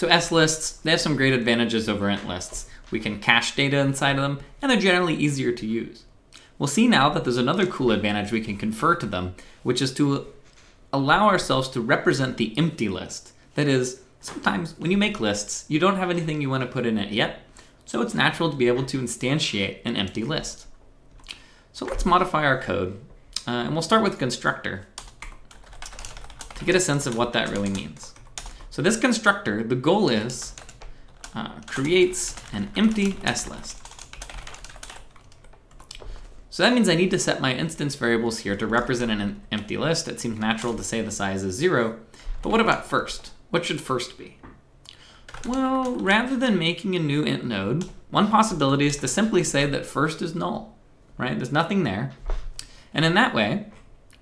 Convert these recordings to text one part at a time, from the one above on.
So S-lists, they have some great advantages over int lists. We can cache data inside of them, and they're generally easier to use. We'll see now that there's another cool advantage we can confer to them, which is to allow ourselves to represent the empty list. That is, sometimes when you make lists, you don't have anything you want to put in it yet, so it's natural to be able to instantiate an empty list. So let's modify our code, and we'll start with a constructor to get a sense of what that really means. So this constructor, the goal is, creates an empty S-list. So that means I need to set my instance variables here to represent an empty list. It seems natural to say the size is 0, but what about first? What should first be? Well, rather than making a new int node, one possibility is to simply say that first is null, right? There's nothing there. And in that way,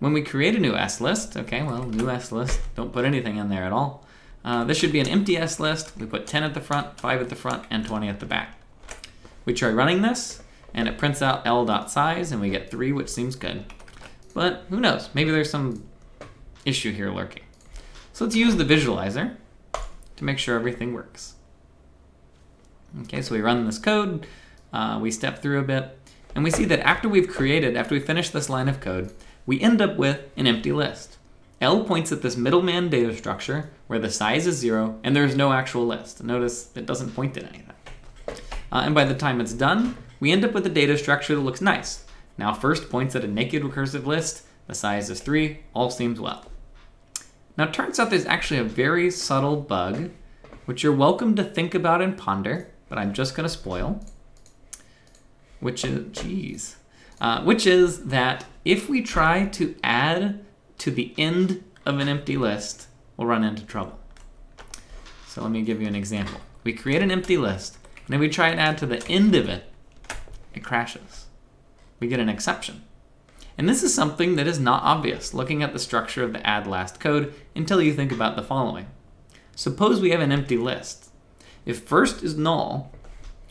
when we create a new S-list, okay, well, new S-list, don't put anything in there at all. This should be an empty S-list. We put 10 at the front, 5 at the front, and 20 at the back. We try running this, and it prints out l.size, and we get 3, which seems good. But who knows? Maybe there's some issue here lurking. So let's use the visualizer to make sure everything works. Okay, so we run this code, we step through a bit, and we see that after we've finished this line of code, we end up with an empty list. L points at this middleman data structure where the size is 0 and there's no actual list. Notice it doesn't point at anything. And by the time it's done, we end up with a data structure that looks nice. Now first points at a naked recursive list, the size is 3, all seems well. Now it turns out there's actually a very subtle bug, which you're welcome to think about and ponder, but I'm just gonna spoil, which is that if we try to add to the end of an empty list, we'll run into trouble. So let me give you an example. We create an empty list, and then we try and add to the end of it, it crashes. We get an exception. And this is something that is not obvious looking at the structure of the add last code until you think about the following. Suppose we have an empty list. If first is null,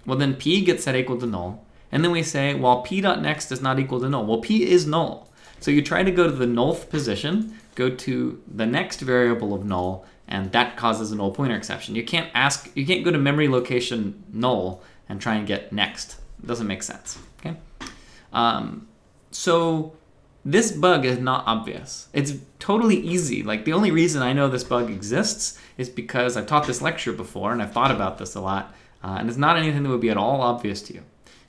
well then p gets set equal to null, and then we say, well, p.next is not equal to null. Well, p is null. So you try to go to the nullth position, go to the next variable of null, and that causes a null pointer exception. You can't go to memory location null and try and get next. It doesn't make sense, okay? So this bug is not obvious. It's totally easy. Like the only reason I know this bug exists is because I've taught this lecture before and I've thought about this a lot, and it's not anything that would be at all obvious to you.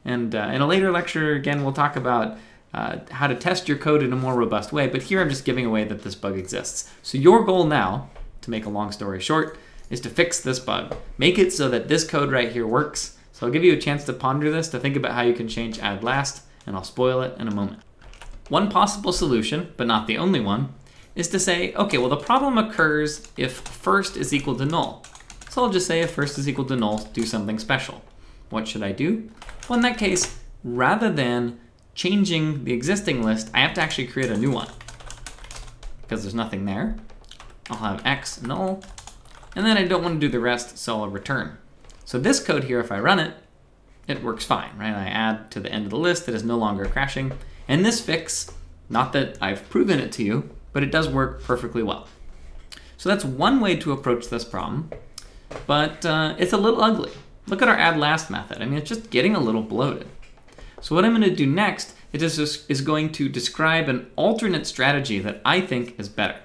And in a later lecture, again, we'll talk about how to test your code in a more robust way, but here I'm just giving away that this bug exists. So your goal now, to make a long story short, is to fix this bug. Make it so that this code right here works. So I'll give you a chance to ponder this, to think about how you can change add last, and I'll spoil it in a moment. One possible solution, but not the only one, is to say, okay, well the problem occurs if first is equal to null. So I'll just say if first is equal to null, do something special. What should I do? Well, in that case, rather than changing the existing list, I have to actually create a new one. Because there's nothing there. I'll have x null, and then I don't want to do the rest, so I'll return. So this code here, if I run it, it works fine, right? I add to the end of the list, it is no longer crashing. And this fix, not that I've proven it to you, but it does work perfectly well. So that's one way to approach this problem, but it's a little ugly. Look at our add last method. I mean, it's just getting a little bloated. So what I'm going to do next is going to describe an alternate strategy that I think is better.